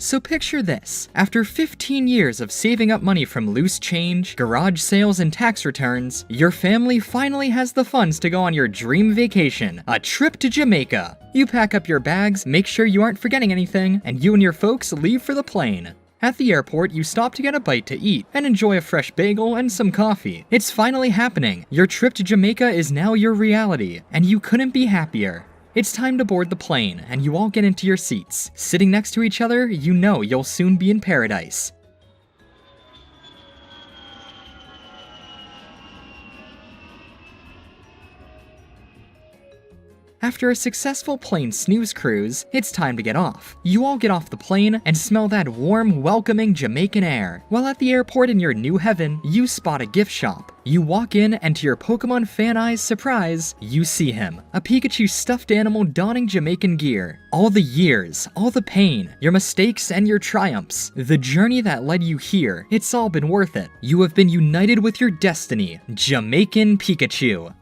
So picture this. After 15 years of saving up money from loose change, garage sales, and tax returns, your family finally has the funds to go on your dream vacation, a trip to Jamaica. You pack up your bags, make sure you aren't forgetting anything, and you and your folks leave for the plane. At the airport, you stop to get a bite to eat and enjoy a fresh bagel and some coffee. It's finally happening. Your trip to Jamaica is now your reality, and you couldn't be happier. It's time to board the plane, and you all get into your seats. Sitting next to each other, you know you'll soon be in paradise. After a successful plane snooze cruise, it's time to get off. You all get off the plane and smell that warm, welcoming Jamaican air. While at the airport in your new heaven, you spot a gift shop. You walk in, and to your Pokemon fan eyes' surprise, you see him. A Pikachu stuffed animal donning Jamaican gear. All the years, all the pain, your mistakes and your triumphs, the journey that led you here, it's all been worth it. You have been united with your destiny, Jamaican Pikachu.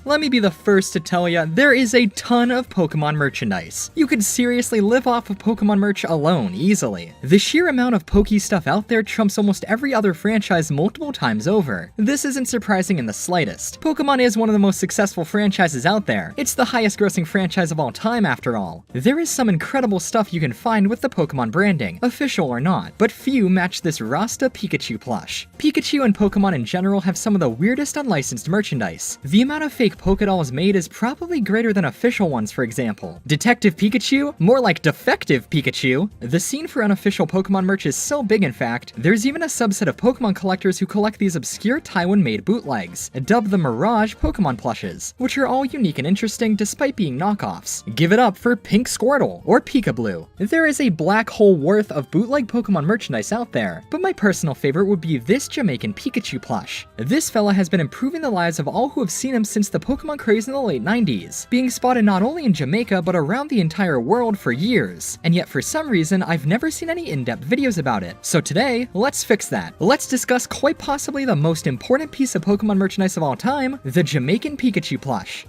Let me be the first to tell ya, there is a ton of Pokemon merchandise. You could seriously live off of Pokemon merch alone, easily. The sheer amount of Poke stuff out there trumps almost every other franchise multiple times over. This isn't surprising in the slightest. Pokemon is one of the most successful franchises out there. It's the highest grossing franchise of all time, after all. There is some incredible stuff you can find with the Pokemon branding, official or not, but few match this Rasta Pikachu plush. Pikachu and Pokemon in general have some of the weirdest unlicensed merchandise. The amount of fake Pokedolls made is probably greater than official ones, for example. Detective Pikachu? More like defective Pikachu. The scene for unofficial Pokemon merch is so big, in fact, there's even a subset of Pokemon collectors who collect these obscure Taiwan-made bootlegs, dubbed the Mirage Pokemon plushes, which are all unique and interesting despite being knockoffs. Give it up for Pink Squirtle or Pikablu. There is a black hole worth of bootleg Pokemon merchandise out there, but my personal favorite would be this Jamaican Pikachu plush. This fella has been improving the lives of all who have seen him since the Pokemon craze in the late 90s, being spotted not only in Jamaica but around the entire world for years, and yet for some reason I've never seen any in-depth videos about it. So today, let's fix that. Let's discuss quite possibly the most important piece of Pokemon merchandise of all time, the Jamaican Pikachu plush.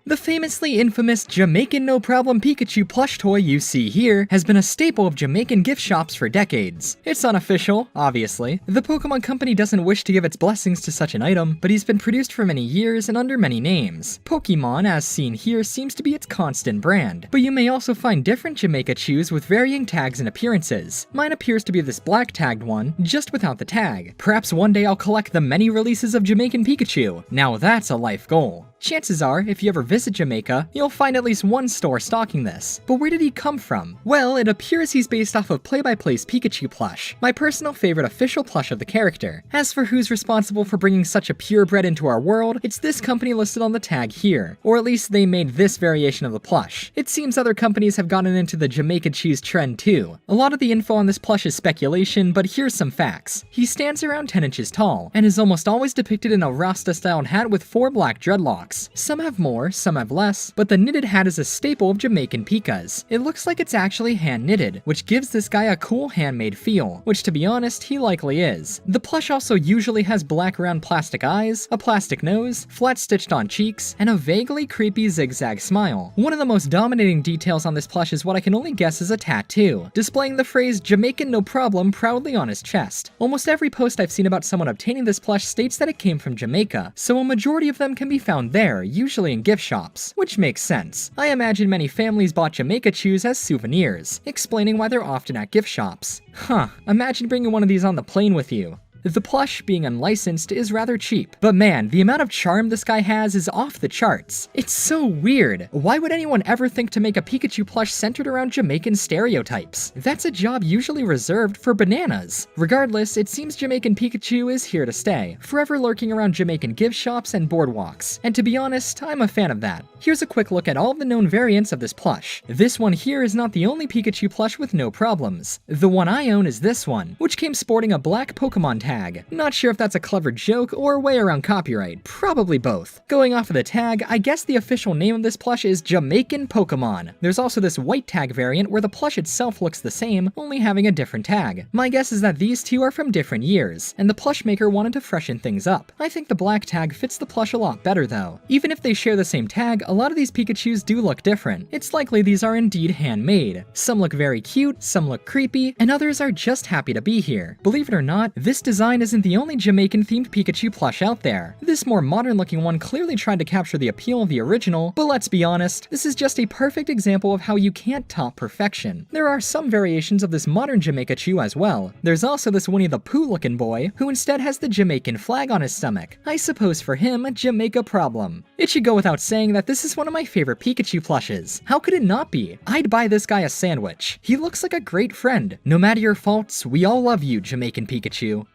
The famously infamous Jamaican No Problem Pikachu plush toy you see here has been a staple of Jamaican gift shops for decades. It's unofficial, obviously. The Pokemon Company doesn't wish to give its blessings to such an item, but he's been produced for many years and under many names. Pokemon, as seen here, seems to be its constant brand, but you may also find different Jamaicachus with varying tags and appearances. Mine appears to be this black tagged one, just without the tag. Perhaps one day I'll collect the many releases of Jamaican Pikachu. Now that's a life goal. Chances are, if you ever visit Jamaica, you'll find at least one store stocking this. But where did he come from? Well, it appears he's based off of Play-by-Play's Pikachu plush, my personal favorite official plush of the character. As for who's responsible for bringing such a purebred into our world, it's this company listed on the tag here. Or at least they made this variation of the plush. It seems other companies have gotten into the Jamaica-cheese trend too. A lot of the info on this plush is speculation, but here's some facts. He stands around 10 inches tall, and is almost always depicted in a Rasta-styled hat with 4 black dreadlocks. Some have more, some have less, but the knitted hat is a staple of Jamaican Pikas. It looks like it's actually hand-knitted, which gives this guy a cool handmade feel, which to be honest, he likely is. The plush also usually has black round plastic eyes, a plastic nose, flat stitched on cheeks, and a vaguely creepy zigzag smile. One of the most dominating details on this plush is what I can only guess is a tattoo, displaying the phrase Jamaican No Problem proudly on his chest. Almost every post I've seen about someone obtaining this plush states that it came from Jamaica, so a majority of them can be found there, usually in gift shops, which makes sense. I imagine many families bought Jamaicachus as souvenirs, explaining why they're often at gift shops. Huh, imagine bringing one of these on the plane with you. The plush, being unlicensed, is rather cheap, but man, the amount of charm this guy has is off the charts. It's so weird. Why would anyone ever think to make a Pikachu plush centered around Jamaican stereotypes? That's a job usually reserved for bananas. Regardless, it seems Jamaican Pikachu is here to stay, forever lurking around Jamaican gift shops and boardwalks, and to be honest, I'm a fan of that. Here's a quick look at all of the known variants of this plush. This one here is not the only Pikachu plush with no problems. The one I own is this one, which came sporting a black Pokemon tag tag. Not sure if that's a clever joke or a way around copyright, probably both. Going off of the tag, I guess the official name of this plush is Jamaican Pokemon. There's also this white tag variant where the plush itself looks the same, only having a different tag. My guess is that these two are from different years, and the plush maker wanted to freshen things up. I think the black tag fits the plush a lot better though. Even if they share the same tag, a lot of these Pikachus do look different. It's likely these are indeed handmade. Some look very cute, some look creepy, and others are just happy to be here. Believe it or not, this design isn't the only Jamaican-themed Pikachu plush out there. This more modern-looking one clearly tried to capture the appeal of the original, but let's be honest, this is just a perfect example of how you can't top perfection. There are some variations of this modern Jamaicachu as well. There's also this Winnie the Pooh-looking boy, who instead has the Jamaican flag on his stomach. I suppose for him, a Jamaica problem. It should go without saying that this is one of my favorite Pikachu plushes. How could it not be? I'd buy this guy a sandwich. He looks like a great friend. No matter your faults, we all love you, Jamaican Pikachu.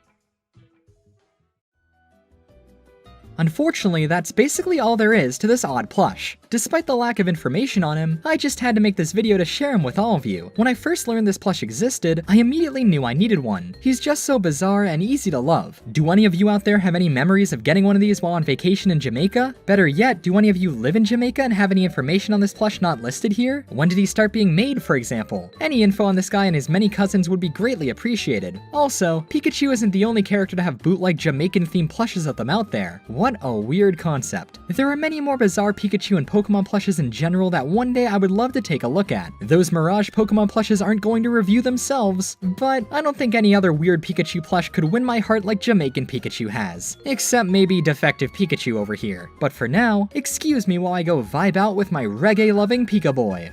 Unfortunately, that's basically all there is to this odd plush. Despite the lack of information on him, I just had to make this video to share him with all of you. When I first learned this plush existed, I immediately knew I needed one. He's just so bizarre and easy to love. Do any of you out there have any memories of getting one of these while on vacation in Jamaica? Better yet, do any of you live in Jamaica and have any information on this plush not listed here? When did he start being made, for example? Any info on this guy and his many cousins would be greatly appreciated. Also, Pikachu isn't the only character to have bootleg Jamaican-themed plushes of them out there. What a weird concept. There are many more bizarre Pikachu and Pokemon plushes in general that one day I would love to take a look at. Those Mirage Pokemon plushes aren't going to review themselves, but I don't think any other weird Pikachu plush could win my heart like Jamaican Pikachu has. Except maybe Defective Pikachu over here. But for now, excuse me while I go vibe out with my reggae-loving Pika Boy.